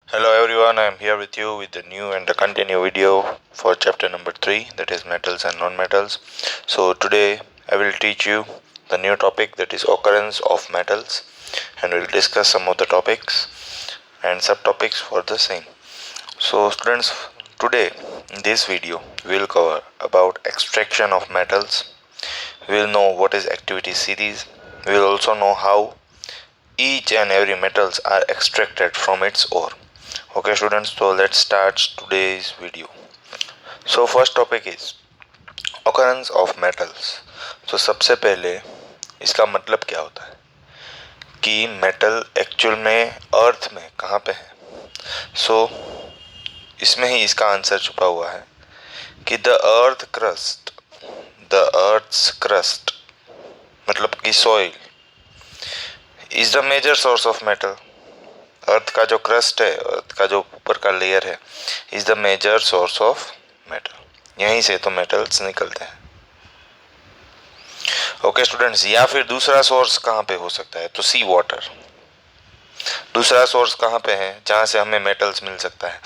Hello everyone, I am here with you with the new and the continued video for chapter number 3, that is metals and non-metals. So today I will teach you the new topic, that is occurrence of metals, and we will discuss some of the topics and subtopics for the same. So students, today in this video we will cover about extraction of metals. We will know what is activity series. We will also know how each and every metals are extracted from its ore. Okay students, so let's start today's video. So first topic is occurrence of metals. तो सबसे पहले इसका मतलब क्या होता है कि metal actual में अर्थ में कहाँ पे है. सो इसमें ही इसका आंसर छुपा हुआ है कि द अर्थ्स क्रस्ट मतलब कि soil is the major source of metal. Earth का जो क्रस्ट है, अर्थ का जो ऊपर का लेयर है, is the major source of metal. यहीं से तो मेटल्स निकलते हैं. ओके स्टूडेंट्स, या फिर दूसरा सोर्स कहाँ पे हो सकता है, तो सी वाटर. दूसरा सोर्स कहाँ पे है जहाँ से हमें मेटल्स मिल सकता है.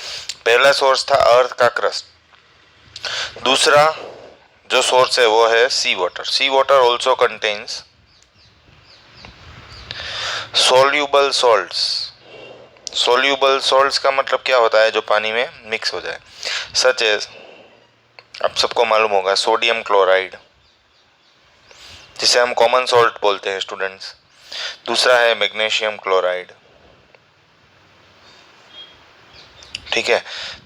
पहला सोर्स था अर्थ का क्रस्ट. दूसरा जो सोर्स है वो है sea water. Sea water also contains soluble salts. Soluble salts का मतलब क्या होता है, जो पानी में मिक्स हो जाए. सच एज आप सबको मालूम होगा सोडियम क्लोराइड, जिसे हम कॉमन सॉल्ट बोलते हैं स्टूडेंट्स. दूसरा है मैग्नीशियम क्लोराइड. ठीक है,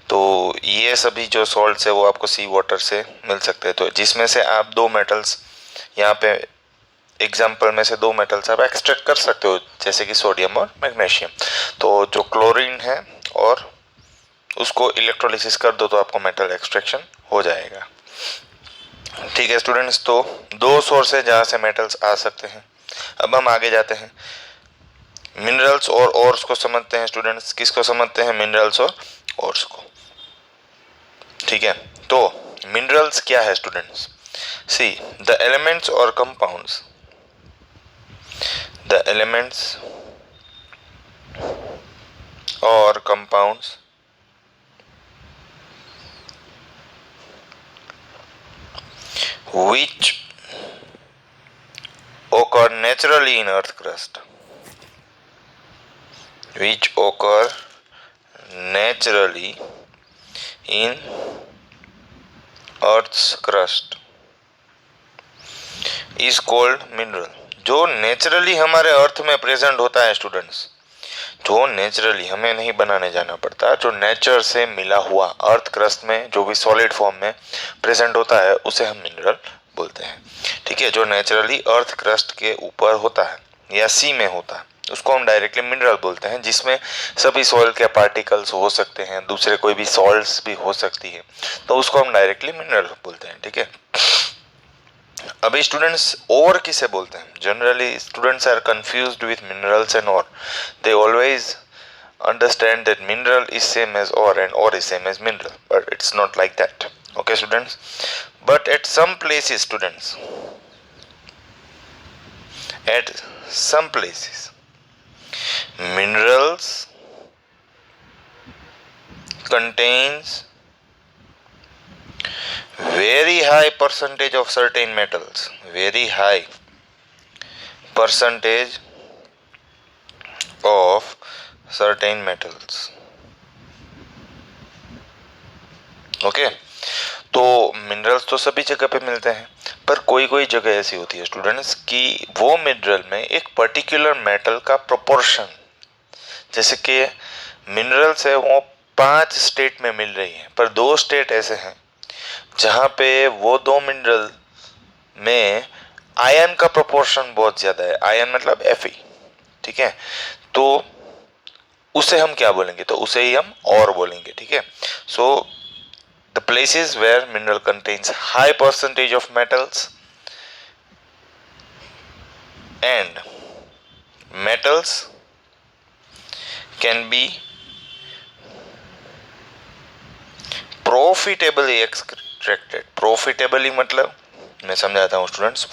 तो ये सभी जो सॉल्ट्स है वो आपको सी वाटर से मिल सकते हैं. तो जिसमें से आप दो मेटल्स यहाँ पे एग्जाम्पल में से दो मेटल्स आप एक्सट्रैक्ट कर सकते हो, जैसे कि सोडियम और मैग्नीशियम. तो जो क्लोरीन है और उसको इलेक्ट्रोलिसिस कर दो तो आपको मेटल एक्सट्रैक्शन हो जाएगा. ठीक है स्टूडेंट्स, तो दो सोर्स है जहाँ से मेटल्स आ सकते हैं. अब हम आगे जाते हैं, मिनरल्स और ओर्स को समझते हैं स्टूडेंट्स. किसको समझते हैं, मिनरल्स और ओर्स को. ठीक है, तो मिनरल्स क्या है स्टूडेंट्स. सी द एलिमेंट्स और compounds. The elements or compounds which occur naturally in earth crust. Which occur naturally in earth's crust is called mineral. जो नेचुरली हमारे अर्थ में प्रेजेंट होता है स्टूडेंट्स, जो नेचुरली हमें नहीं बनाने जाना पड़ता, जो नेचर से मिला हुआ अर्थ क्रस्ट में जो भी सॉलिड फॉर्म में प्रेजेंट होता है, उसे हम मिनरल बोलते हैं. ठीक है, जो नेचुरली अर्थ क्रस्ट के ऊपर होता है या सी में होता है, उसको हम डायरेक्टली मिनरल बोलते हैं. जिसमें सभी सॉइल के पार्टिकल्स हो सकते हैं, दूसरे कोई भी सॉल्ट्स भी हो सकती है, तो उसको हम डायरेक्टली मिनरल बोलते हैं. ठीक है, अभी स्टूडेंट्स ओर किसे बोलते हैं. Generally students are confused with minerals and ore. They always understand that mineral is same as ore and ore is same as mineral, but it's not like that. Okay students, but at some places minerals contains very high percentage of certain metals. Very high percentage of certain metals. Okay, तो minerals तो सभी जगह पे मिलते हैं, पर कोई कोई जगह ऐसी होती है स्टूडेंट्स कि वो मिनरल में एक पर्टिकुलर मेटल का प्रोपोर्शन, जैसे कि मिनरल्स है वो 5 स्टेट में मिल रही है, पर 2 स्टेट ऐसे हैं जहाँ पे वो 2 मिनरल में आयन का प्रोपोर्शन बहुत ज़्यादा है. आयन मतलब Fe. ठीक है, तो उसे हम क्या बोलेंगे, तो उसे ही हम और बोलेंगे. ठीक है, so the places where mineral contains high percentage of metals and metals can be profitably extracted. Profitably मतलब मैं समझाता हूँ students.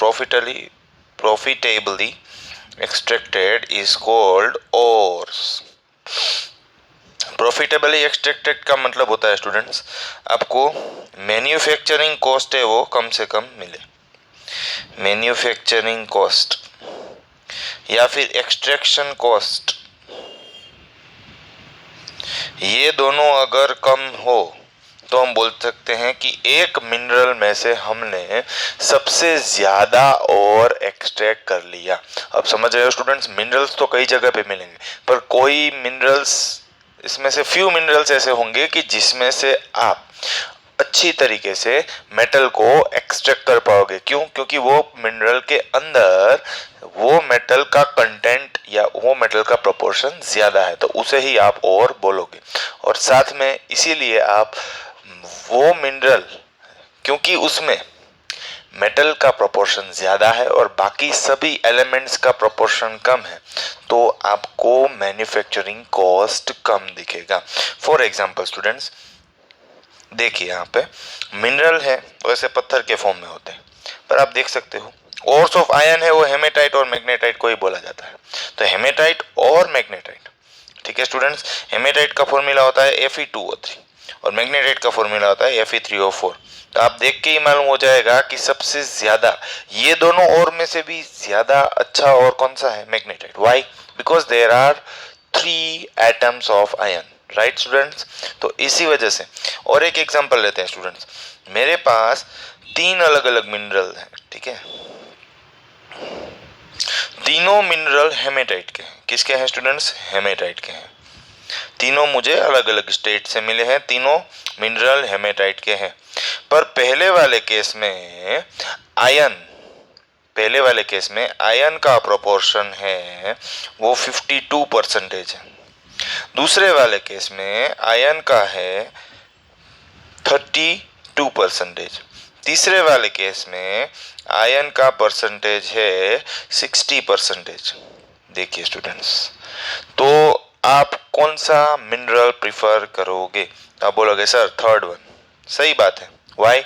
Profitably extracted is called ores. Profitably extracted का मतलब होता है स्टूडेंट्स, आपको मैन्युफैक्चरिंग कॉस्ट है वो कम से कम मिले। मैन्युफैक्चरिंग कॉस्ट या फिर एक्सट्रैक्शन कॉस्ट, ये दोनों अगर कम हो तो हम बोल सकते हैं कि एक मिनरल में से हमने सबसे ज्यादा और एक्सट्रैक्ट कर लिया। अब समझ रहे हो स्टूडेंट्स, मिनरल्स तो कई जगह पे मिलेंगे, पर कोई मिनरल्स, इसमें से फ्यू मिनरल्स ऐसे होंगे कि जिसमें से आप अच्छी तरीके से मेटल को एक्सट्रैक्ट कर पाओगे। क्यों? क्योंकि वो मिनरल के अंदर वो मेटल का कंटेंट या वो मेटल का प्रोपोर्शन ज्यादा है, तो उसे ही आप और बोलोगे। और साथ में इसीलिए आप वो मिनरल, क्योंकि उसमें मेटल का प्रोपोर्शन ज़्यादा है और बाकी सभी एलिमेंट्स का प्रोपोर्शन कम है, तो आपको मैन्युफैक्चरिंग कॉस्ट कम दिखेगा। फॉर एग्जांपल स्टूडेंट्स, देखिए यहाँ पे मिनरल है, वैसे पत्थर के फॉर्म में होते हैं, पर आप देख सकते हो ओर्स ऑफ आयन है वो हेमेटाइट और मैग्नेटाइट को ही बोला जाता है। तो हेमेटाइट और मैग्नेटाइट, ठीक है स्टूडेंट्स, हेमेटाइट का फॉर्मूला होता है Fe2O3 और मैग्नेटाइट का फॉर्मूला होता है Fe3O4। तो आप देख के ही मालूम हो जाएगा कि सबसे ज्यादा ये दोनों और में से भी ज्यादा अच्छा और कौन सा है? Magnetite. Why? Because there are 3 atoms of iron, right students. तो इसी वजह से, और एक एग्जांपल लेते हैं स्टूडेंट्स, मेरे पास 3 अलग अलग मिनरल हैं, ठीक है, तीनों मिनरल हेमेटाइट के हैं। किसके हैं स्टूडेंट्स? हेमेटाइट के हैं। तीनों मुझे अलग अलग स्टेट से मिले हैं, तीनों मिनरल हेमेटाइट के हैं। पर पहले वाले केस में आयन, पहले वाले केस में आयन का प्रोपोर्शन है वो 52% है। दूसरे वाले केस में आयन का है 32%। तीसरे वाले केस में आयन का परसेंटेज है 60%। देखिए स्टूडेंट्स, तो आप कौन सा मिनरल प्रिफर करोगे? आप बोलोगे सर थर्ड वन। सही बात है। Why?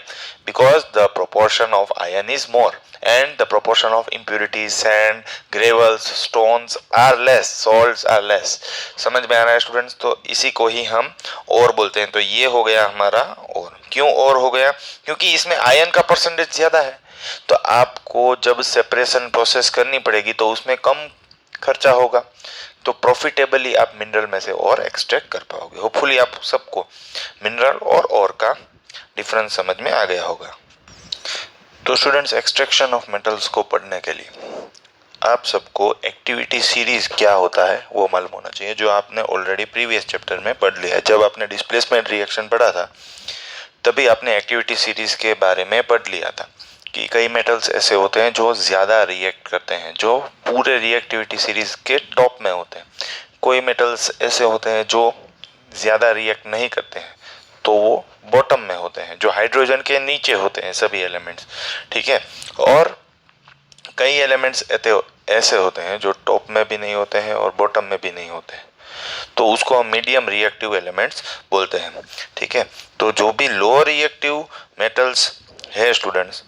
Because the proportion of iron is more and the proportion of impurities, sand, gravels, stones are less, salts are less. समझ में आ रहा है स्टूडेंट्स? तो इसी को ही हम और बोलते हैं। तो ये हो गया हमारा और। क्यों और हो गया? क्योंकि इसमें आयन का परसेंटेज ज्यादा है, तो आपको जब सेपरेशन प्रोसेस करनी पड़ेगी तो उसमें कम खर्चा होगा, तो प्रॉफिटेबली आप मिनरल में से और एक्सट्रैक्ट कर पाओगे। होपफुली आप सबको मिनरल और का डिफरेंस समझ में आ गया होगा। तो स्टूडेंट्स, एक्सट्रैक्शन ऑफ मेटल्स को पढ़ने के लिए आप सबको एक्टिविटी सीरीज क्या होता है वो मालूम होना चाहिए, जो आपने ऑलरेडी प्रीवियस चैप्टर में पढ़ लिया है। जब आपने डिस्प्लेसमेंट रिएक्शन पढ़ा था तभी आपने एक्टिविटी सीरीज के बारे में पढ़ लिया था कि कई मेटल्स ऐसे होते हैं जो ज़्यादा रिएक्ट करते हैं, जो पूरे रिएक्टिविटी सीरीज के टॉप में होते हैं। कोई मेटल्स ऐसे होते हैं जो ज़्यादा रिएक्ट नहीं करते हैं, तो वो बॉटम में होते हैं, जो हाइड्रोजन के नीचे होते हैं सभी एलिमेंट्स, ठीक है। और कई एलिमेंट्स ऐसे होते हैं जो टॉप में भी नहीं होते हैं और बॉटम में भी नहीं होते हैं, तो उसको हम मीडियम रिएक्टिव एलिमेंट्स बोलते हैं, ठीक है। तो जो भी लो रिएक्टिव मेटल्स है स्टूडेंट्स,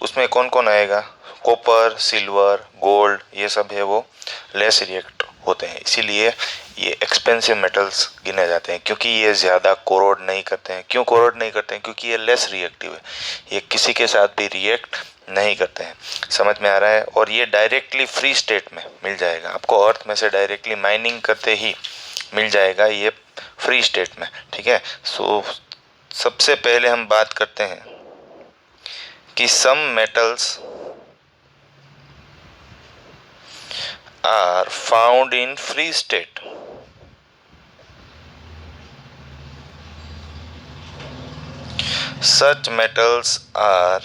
उसमें कौन कौन आएगा? कॉपर, सिल्वर, गोल्ड, ये सब है वो लेस रिएक्ट होते हैं, इसीलिए ये एक्सपेंसिव मेटल्स गिने जाते हैं, क्योंकि ये ज़्यादा कोरोड नहीं करते हैं। क्यों कोरोड नहीं करते हैं? क्योंकि ये लेस रिएक्टिव है, ये किसी के साथ भी रिएक्ट नहीं करते हैं। समझ में आ रहा है? और ये डायरेक्टली फ्री स्टेट में मिल जाएगा आपको, अर्थ में से डायरेक्टली माइनिंग करते ही मिल जाएगा ये फ्री स्टेट में, ठीक है। सो सबसे पहले हम बात करते हैं कि some metals are found in free state. Such metals are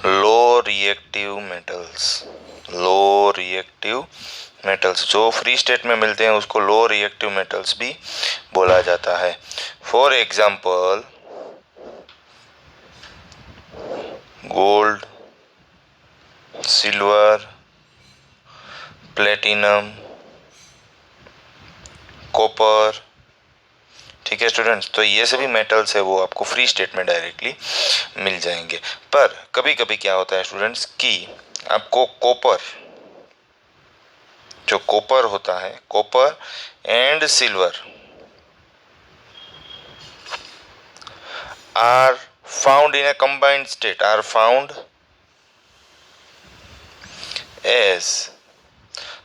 low reactive metals. Low reactive metals जो फ्री स्टेट में मिलते हैं उसको लो रिएक्टिव मेटल्स भी बोला जाता है। For example gold, silver, platinum, copper, ठीक है स्टूडेंट्स। तो ये सभी मेटल्स है वो आपको फ्री स्टेट में डायरेक्टली मिल जाएंगे। पर कभी कभी क्या होता है स्टूडेंट्स कि आपको कॉपर जो कॉपर होता है, copper and silver are found in a combined state, are found as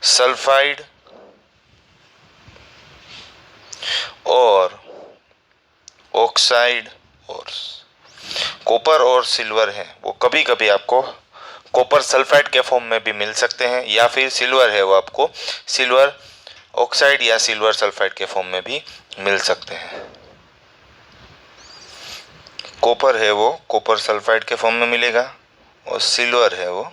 sulfide और ऑक्साइड और कॉपर और सिल्वर है वो कभी कभी आपको कॉपर सल्फाइड के फॉर्म में भी मिल सकते हैं, या फिर सिल्वर है वो आपको सिल्वर ऑक्साइड या सिल्वर सल्फाइड के फॉर्म में भी मिल सकते हैं। कॉपर है वो कॉपर सल्फाइड के फॉर्म में मिलेगा और सिल्वर है वो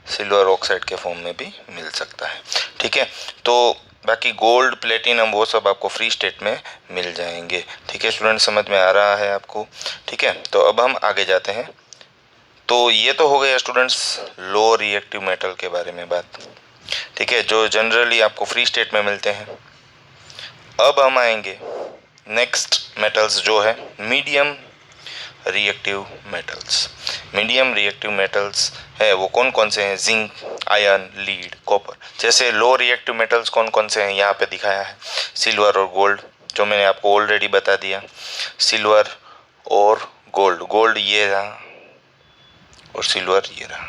सिल्वर ऑक्साइड के फॉर्म में भी मिल सकता है। ठीक है, तो बाकी गोल्ड प्लेटिनम वो सब आपको फ्री स्टेट में मिल जाएंगे। ठीक है स्टूडेंट, समझ में आ रहा है आपको? ठीक है, तो अब हम आगे जाते हैं। तो ये तो हो गया स्टूडेंट्स लो रिएक्टिव मेटल के बारे में बात। ठीक है, जो जनरली आपको फ्री स्टेट में मिलते हैं। अब हम आएंगे नेक्स्ट मेटल्स जो है medium reactive metals. Medium reactive metals है वो कौन कौन से हैं? Zinc, iron, lead, copper. जैसे लो रिएक्टिव मेटल्स कौन कौन से हैं यहाँ पे दिखाया है, सिल्वर और गोल्ड, जो मैंने आपको ऑलरेडी बता दिया। सिल्वर और गोल्ड, गोल्ड ये रहा और सिल्वर ये रहा।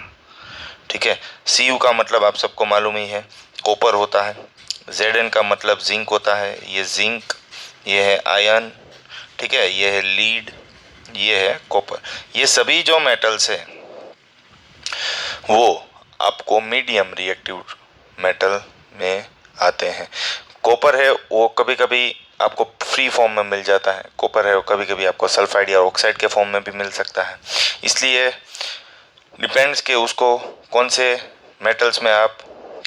ठीक है, Cu का मतलब आप सबको मालूम ही है, कॉपर होता है। Zn का मतलब जिंक होता है, ये जिंक, ये है आयरन। ठीक है, ये है लीड, ये है कॉपर। ये सभी जो मेटल्स हैं वो आपको मीडियम रिएक्टिव मेटल में आते हैं। कॉपर है वो कभी कभी आपको फ्री फॉर्म में मिल जाता है, कॉपर है वो कभी कभी आपको सल्फाइड या ऑक्साइड के फॉर्म में भी मिल सकता है। इसलिए डिपेंड्स कि उसको कौन से मेटल्स में आप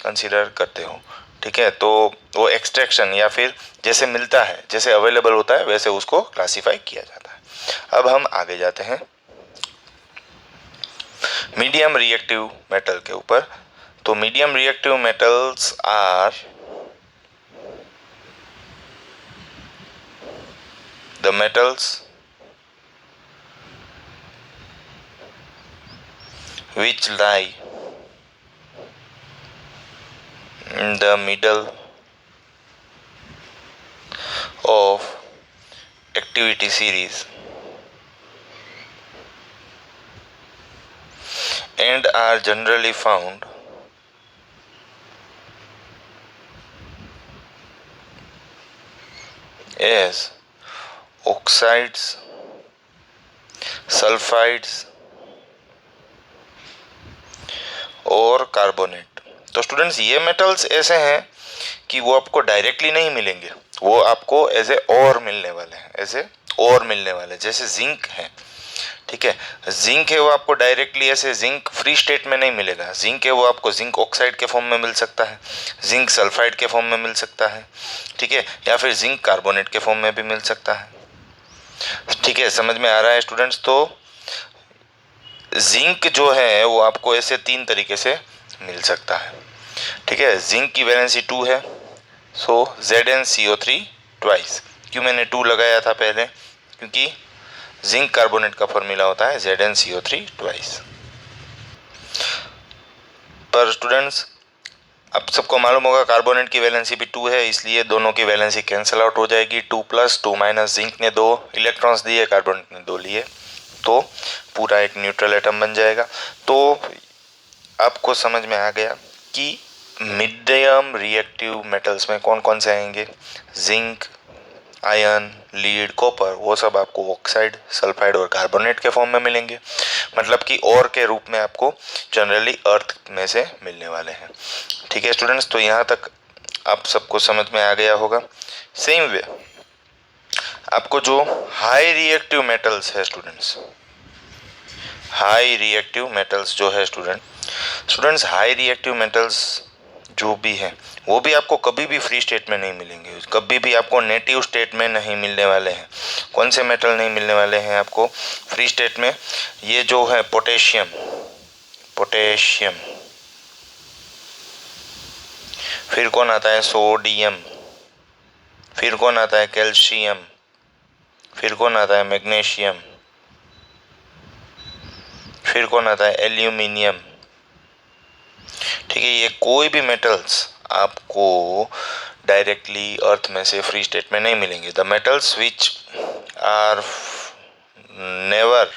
कंसीडर करते हो। ठीक है, तो वो एक्सट्रैक्शन या फिर जैसे मिलता है, जैसे अवेलेबल होता है वैसे उसको क्लासीफाई किया जाता है। अब हम आगे जाते हैं मीडियम रिएक्टिव मेटल के ऊपर। तो medium reactive metals are the metals which lie in the middle of activity series and are generally found as oxides, sulfides और कार्बोनेट। तो स्टूडेंट्स ये मेटल्स ऐसे हैं कि वो आपको डायरेक्टली नहीं मिलेंगे, वो आपको एज ए और मिलने वाले हैं, एज ए और मिलने वाले। जैसे जिंक है, ठीक है, जिंक है वो आपको डायरेक्टली ऐसे जिंक फ्री स्टेट में नहीं मिलेगा। जिंक है वो आपको जिंक ऑक्साइड के फॉर्म में मिल सकता है, जिंक सल्फाइड के फॉर्म में मिल सकता है, ठीक है, या फिर जिंक कार्बोनेट के फॉर्म में भी मिल सकता है। ठीक है, समझ में आ रहा है स्टूडेंट्स? तो जिंक जो है वो आपको ऐसे तीन तरीके से मिल सकता है। ठीक है, जिंक की वैलेंसी 2 है, सो ZnCO3 ट्वाइस। क्यों मैंने 2 लगाया था पहले? क्योंकि जिंक कार्बोनेट का फॉर्मूला होता है ZnCO3 ट्वाइस। पर स्टूडेंट्स अब सबको मालूम होगा कार्बोनेट की वैलेंसी भी 2 है, इसलिए दोनों की वैलेंसी कैंसिल आउट हो जाएगी। 2+2- जिंक ने 2 इलेक्ट्रॉन्स दिए, कार्बोनेट ने 2 लिए, तो पूरा एक न्यूट्रल एटम बन जाएगा। तो आपको समझ में आ गया कि मीडियम रिएक्टिव मेटल्स में कौन कौन से आएंगे। जिंक, आयरन, लीड, कॉपर, वो सब आपको ऑक्साइड, सल्फाइड और कार्बोनेट के फॉर्म में मिलेंगे, मतलब कि और के रूप में आपको जनरली अर्थ में से मिलने वाले हैं। ठीक है स्टूडेंट्स, तो यहाँ तक आप सबको समझ में आ गया होगा। सेम वे आपको जो हाई रिएक्टिव मेटल्स है स्टूडेंट्स, हाई रिएक्टिव मेटल्स जो है स्टूडेंट्स हाई रिएक्टिव मेटल्स जो भी है वो भी आपको कभी भी फ्री स्टेट में नहीं मिलेंगे, कभी भी आपको नेटिव स्टेट में नहीं मिलने वाले हैं। कौन से मेटल नहीं मिलने वाले हैं आपको फ्री स्टेट में? ये जो है पोटेशियम, पोटेशियम, फिर कौन आता है? सोडियम, फिर कौन आता है? कैल्शियम, फिर कौन आता है? मैग्नीशियम, फिर कौन आता है? एल्यूमिनियम। ठीक है, ये कोई भी मेटल्स आपको डायरेक्टली अर्थ में से फ्री स्टेट में नहीं मिलेंगे। The metals which are never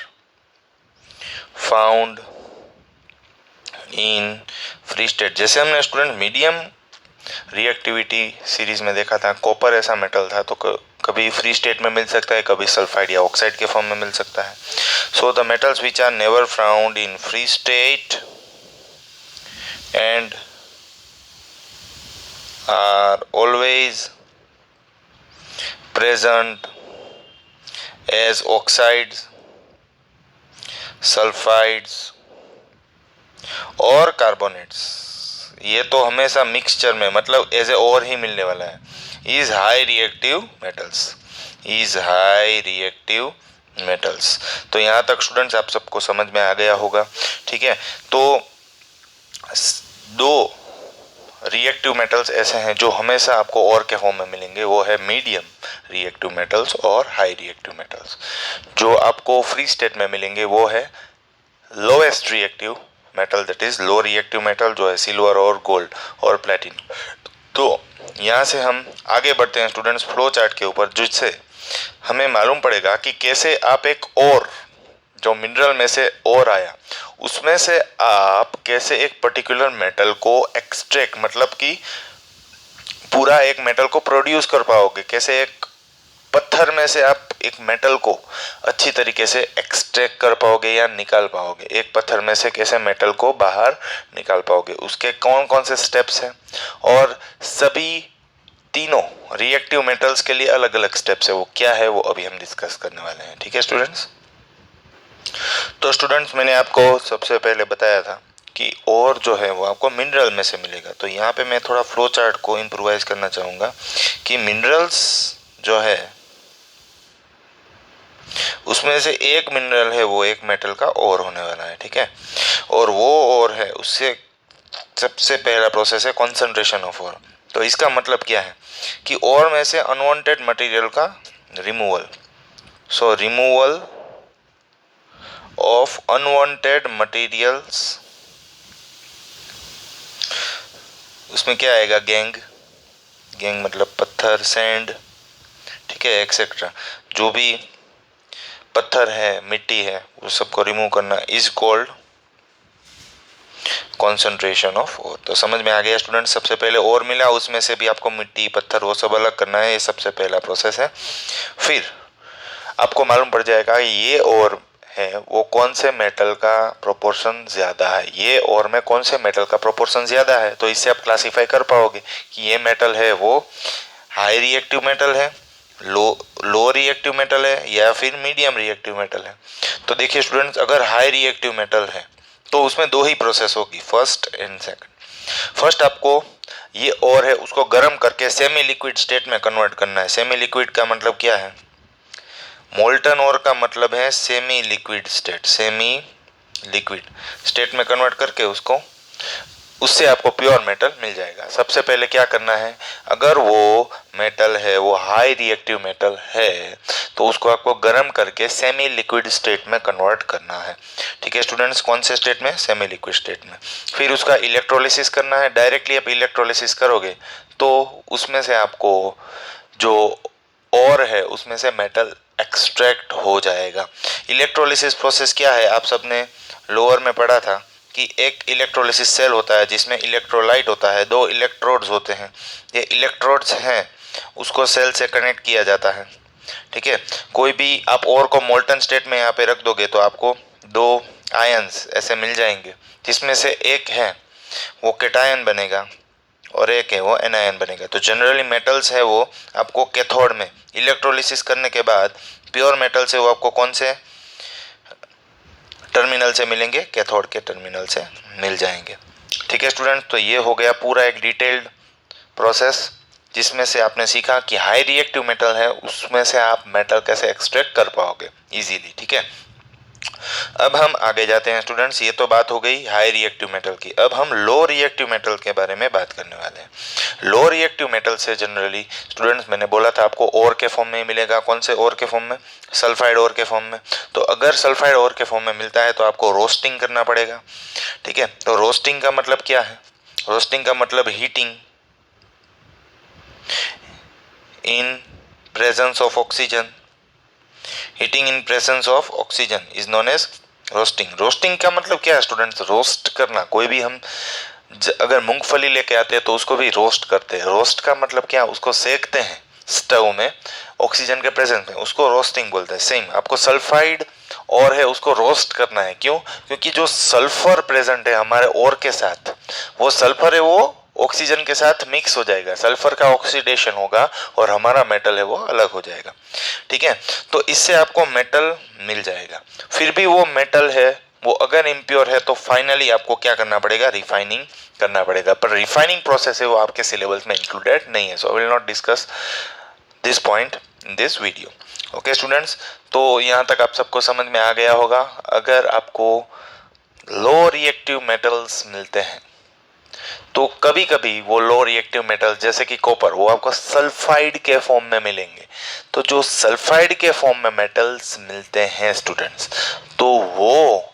found in free state, जैसे हमने स्टूडेंट मीडियम रिएक्टिविटी सीरीज में देखा था, कॉपर ऐसा मेटल था, तो कभी फ्री स्टेट में मिल सकता है, कभी सल्फाइड या ऑक्साइड के फॉर्म में मिल सकता है। So the metals which are never found in free state and are always present as oxides, sulphides और कार्बोनेट्स, ये तो हमेशा मिक्सचर में मतलब एज ए और ही मिलने वाला है, is high reactive metals, is high reactive metals. तो यहाँ तक स्टूडेंट्स आप सबको समझ में आ गया होगा, ठीक है। तो दो रिएक्टिव मेटल्स ऐसे हैं जो हमेशा आपको और के फॉर्म में मिलेंगे, वो है मीडियम रिएक्टिव मेटल्स और हाई रिएक्टिव मेटल्स। जो आपको फ्री स्टेट में मिलेंगे वो है lowest reactive metal, that is low reactive metal, जो है सिल्वर और गोल्ड और प्लेटिनम। तो यहाँ से हम आगे बढ़ते हैं स्टूडेंट्स फ्लो चार्ट के ऊपर, जिससे हमें मालूम पड़ेगा कि कैसे आप एक और जो मिनरल में से और आया उसमें से आप कैसे एक पर्टिकुलर मेटल को एक्सट्रैक्ट मतलब कि पूरा एक मेटल को प्रोड्यूस कर पाओगे, कैसे एक पत्थर में से आप एक मेटल को अच्छी तरीके से एक्सट्रैक्ट कर पाओगे या निकाल पाओगे, एक पत्थर में से कैसे मेटल को बाहर निकाल पाओगे, उसके कौन कौन से स्टेप्स हैं, और सभी तीनों रिएक्टिव मेटल्स के लिए अलग अलग स्टेप्स है, वो क्या है वो अभी हम डिस्कस करने वाले हैं, ठीक है स्टूडेंट्स। तो स्टूडेंट्स मैंने आपको सबसे पहले बताया था कि और जो है वो आपको मिनरल में से मिलेगा। तो यहाँ पे मैं थोड़ा फ्लो चार्ट को इम्प्रोवाइज करना चाहूँगा कि मिनरल्स जो है उसमें से एक मिनरल है वो एक मेटल का और होने वाला है, ठीक है। और वो और है उससे सबसे पहला प्रोसेस है कॉन्सेंट्रेशन ऑफ और। तो इसका मतलब क्या है कि और में से अनवांटेड मटेरियल का removal. So removal of unwanted materials, उसमें क्या आएगा, गैंग, गैंग मतलब पत्थर, सैंड, ठीक है, एक्सेट्रा, जो भी पत्थर है मिट्टी है वो सबको रिमूव करना इज कॉल्ड कॉन्सेंट्रेशन ऑफ और। तो समझ में आ गया स्टूडेंट, सबसे पहले और मिला उसमें से भी आपको मिट्टी पत्थर वो सब अलग करना है, ये सबसे पहला प्रोसेस है। फिर आपको मालूम पड़ जाएगा ये और है वो कौन से मेटल का प्रोपोर्शन ज़्यादा है, ये और में कौन से मेटल का प्रोपोर्शन ज़्यादा है। तो इससे आप क्लासीफाई कर पाओगे कि ये मेटल है वो हाई रिएक्टिव मेटल है, लो रिएक्टिव मेटल है या फिर मीडियम रिएक्टिव मेटल है। तो देखिए स्टूडेंट्स, अगर हाई रिएक्टिव मेटल है तो उसमें दो ही प्रोसेस होगी, फर्स्ट एंड सेकंड। फर्स्ट आपको ये और है उसको गर्म करके सेमी लिक्विड स्टेट में कन्वर्ट करना है। सेमी लिक्विड का मतलब क्या है, मोल्टन और का मतलब है semi liquid state, semi liquid state में कन्वर्ट करके उससे आपको प्योर मेटल मिल जाएगा। सबसे पहले क्या करना है, अगर वो मेटल है वो हाई रिएक्टिव मेटल है तो उसको आपको गर्म करके सेमी लिक्विड स्टेट में कन्वर्ट करना है, ठीक है स्टूडेंट्स। कौन से स्टेट में, सेमी लिक्विड स्टेट में। फिर उसका इलेक्ट्रोलिसिस करना है। डायरेक्टली आप इलेक्ट्रोलिसिस करोगे तो उसमें से आपको जो और है उसमें से मेटल एक्सट्रैक्ट हो जाएगा। इलेक्ट्रोलिसिस प्रोसेस क्या है, आप सबने लोअर में पढ़ा था कि एक इलेक्ट्रोलिसिस सेल होता है जिसमें इलेक्ट्रोलाइट होता है, दो इलेक्ट्रोड्स होते हैं, ये इलेक्ट्रोड्स हैं उसको सेल से कनेक्ट किया जाता है, ठीक है। कोई भी आप और को मोल्टन स्टेट में यहाँ पे रख दोगे तो आपको दो आयंस ऐसे मिल जाएंगे, जिसमें से एक है वो कैटायन बनेगा और एक है वो एनायन बनेगा। तो जनरली मेटल्स है वो आपको कैथोड में इलेक्ट्रोलिसिस करने के बाद प्योर मेटल से वो आपको कौन से टर्मिनल से मिलेंगे, कैथोड के टर्मिनल से मिल जाएंगे, ठीक है स्टूडेंट। तो ये हो गया पूरा एक डिटेल्ड प्रोसेस जिसमें से आपने सीखा कि हाई रिएक्टिव मेटल है उसमें से आप मेटल कैसे एक्सट्रैक्ट कर पाओगे इजीली, ठीक है। अब हम आगे जाते हैं स्टूडेंट्स, ये तो बात हो गई हाई रिएक्टिव मेटल की। अब हम लो रिएक्टिव मेटल के बारे में बात करने वाले हैं। लो रिएक्टिव मेटल से जनरली स्टूडेंट्स मैंने बोला था आपको और के फॉर्म में मिलेगा। कौन से और के फॉर्म में, सल्फाइड और के फॉर्म में। तो अगर सल्फाइड और के फॉर्म में मिलता है तो आपको रोस्टिंग करना पड़ेगा, ठीक है। तो रोस्टिंग का मतलब क्या है, रोस्टिंग का मतलब heating, in presence of oxygen. Heating in presence of oxygen is known as roasting. Roasting का मतलब क्या है स्टूडेंट्स? रोस्ट करना। कोई भी हम अगर मूंगफली लेके आते हैं तो उसको भी रोस्ट करते हैं। रोस्ट का मतलब क्या? उसको सेकते हैं स्टव में ऑक्सीजन के प्रेजेंस में, उसको रोस्टिंग बोलते हैं। सेम आपको सल्फाइड और है उसको रोस्ट करना है। क्यों? क्योंकि जो सल्फर प्रेजेंट है हमारे और के साथ, वो सल्फर है वो ऑक्सीजन के साथ मिक्स हो जाएगा, सल्फर का ऑक्सीडेशन होगा और हमारा मेटल है वो अलग हो जाएगा। ठीक है, तो इससे आपको मेटल मिल जाएगा। फिर भी वो मेटल है वो अगर इम्प्योर है तो फाइनली आपको क्या करना पड़ेगा? रिफाइनिंग करना पड़ेगा। पर रिफाइनिंग प्रोसेस है वो आपके सिलेबस में इंक्लूडेड नहीं है, so I will not discuss this point in this video. Okay students, तो यहाँ तक आप सबको समझ में आ गया होगा। अगर आपको लो रिएक्टिव मेटल्स मिलते हैं तो कभी कभी वो लो रिएक्टिव मेटल जैसे कि कॉपर, वो आपको सल्फाइड के फॉर्म में मिलेंगे। तो जो सल्फाइड के फॉर्म में मेटल्स मिलते हैं स्टूडेंट्स, तो वो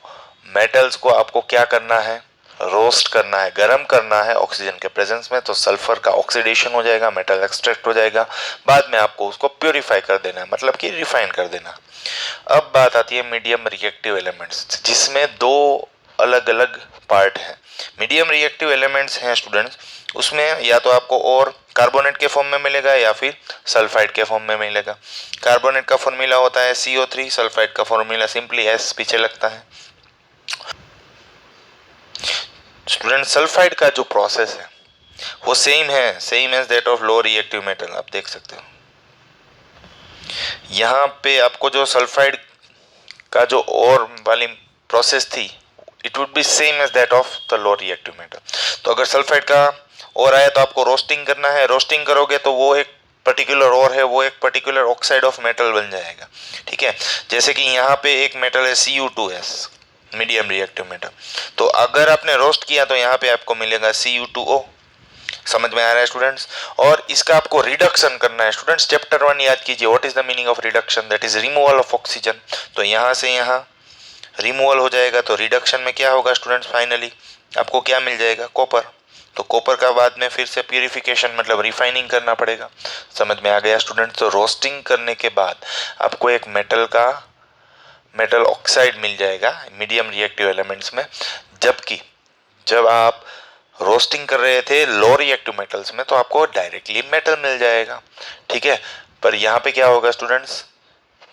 मेटल्स को आपको क्या करना है? रोस्ट करना है, गर्म करना है ऑक्सीजन के प्रेजेंस में। तो सल्फर का ऑक्सीडेशन हो जाएगा, मेटल एक्सट्रैक्ट हो जाएगा। बाद में आपको उसको प्योरीफाई कर देना है, मतलब कि रिफाइन कर देना। अब बात आती है मीडियम रिएक्टिव एलिमेंट्स, जिसमें दो अलग अलग पार्ट हैं। मीडियम रिएक्टिव एलिमेंट्स हैं स्टूडेंट्स, उसमें या तो आपको और कार्बोनेट के फॉर्म में मिलेगा या फिर सल्फाइड के फॉर्म में मिलेगा। कार्बोनेट का फॉर्मूला होता है CO3, सल्फाइड का फॉर्मूला सिंपली S पीछे लगता है। स्टूडेंट सल्फाइड का जो प्रोसेस है वो सेम है, same as that of low reactive metal. आप देख सकते हो यहाँ पे आपको जो सल्फाइड का जो और वाली प्रोसेस थी, it would be same as that of the low reactive metal. तो अगर सल्फाइड का और आया तो आपको रोस्टिंग करना है। रोस्टिंग करोगे तो वो एक पर्टिकुलर और है, वो एक पर्टिकुलर ऑक्साइड ऑफ मेटल बन जाएगा। ठीक है, जैसे कि यहाँ पे एक मेटल है Cu2S, मीडियम रिएक्टिव मेटल। तो अगर आपने रोस्ट किया तो यहाँ पे आपको मिलेगा Cu2O। समझ में आ रहा है स्टूडेंट्स? और इसका आपको रिडक्शन करना है स्टूडेंट्स। चैप्टर 1 याद कीजिए, what is the meaning of reduction? That is removal of oxygen. तो यहाँ से यहाँ रिमूवल हो जाएगा, तो रिडक्शन में क्या होगा स्टूडेंट्स? फाइनली आपको क्या मिल जाएगा? कॉपर। तो कॉपर का बाद में फिर से प्यूरिफिकेशन मतलब रिफाइनिंग करना पड़ेगा। समझ में आ गया स्टूडेंट्स? तो रोस्टिंग करने के बाद आपको एक मेटल ऑक्साइड मिल जाएगा मीडियम रिएक्टिव एलिमेंट्स में। जबकि जब आप रोस्टिंग कर रहे थे लो रिएक्टिव मेटल्स में तो आपको डायरेक्टली मेटल मिल जाएगा। ठीक है, पर यहाँ पे क्या होगा स्टूडेंट्स?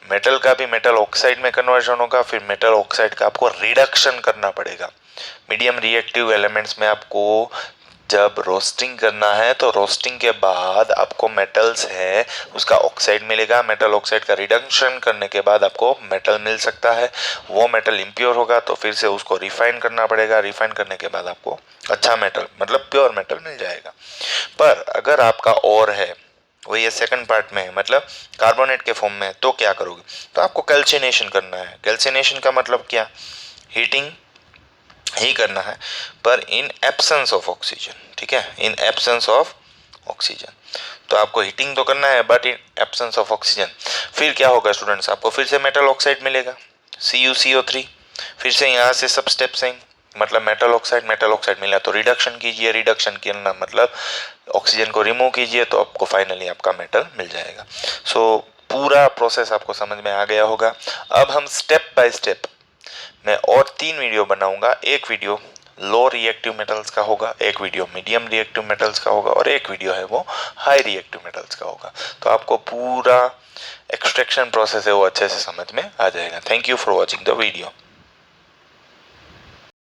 मेटल का भी मेटल ऑक्साइड में कन्वर्जन होगा, फिर मेटल ऑक्साइड का आपको रिडक्शन करना पड़ेगा। मीडियम रिएक्टिव एलिमेंट्स में आपको जब रोस्टिंग करना है तो रोस्टिंग के बाद आपको मेटल्स है उसका ऑक्साइड मिलेगा। मेटल ऑक्साइड का रिडक्शन करने के बाद आपको मेटल मिल सकता है। वो मेटल इम्प्योर होगा तो फिर से उसको रिफाइन करना पड़ेगा। रिफाइन करने के बाद आपको अच्छा मेटल मतलब प्योर मेटल मिल जाएगा। पर अगर आपका और है वो ये सेकंड पार्ट में है, मतलब कार्बोनेट के फॉर्म में, तो क्या करोगे? तो आपको कैल्सिनेशन करना है। कैल्सिनेशन का मतलब क्या? हीटिंग ही करना है, पर इन एब्सेंस ऑफ ऑक्सीजन। ठीक है, इन एब्सेंस ऑफ ऑक्सीजन। तो आपको हीटिंग तो करना है but in absence of oxygen. फिर क्या होगा स्टूडेंट्स? आपको फिर से मेटल ऑक्साइड मिलेगा CuCO3। फिर से यहाँ से सब स्टेप सेम, मतलब मेटल ऑक्साइड मिला तो रिडक्शन कीजिए। रिडक्शन करना मतलब ऑक्सीजन को रिमूव कीजिए, तो आपको फाइनली आपका मेटल मिल जाएगा। सो पूरा प्रोसेस आपको समझ में आ गया होगा। अब हम स्टेप बाय स्टेप मैं और 3 वीडियो बनाऊंगा। एक वीडियो लो रिएक्टिव मेटल्स का होगा, एक वीडियो मीडियम रिएक्टिव मेटल्स का होगा और एक वीडियो है वो हाई रिएक्टिव मेटल्स का होगा। तो आपको पूरा एक्सट्रैक्शन प्रोसेस है वो अच्छे से समझ में आ जाएगा। Thank you for watching the video.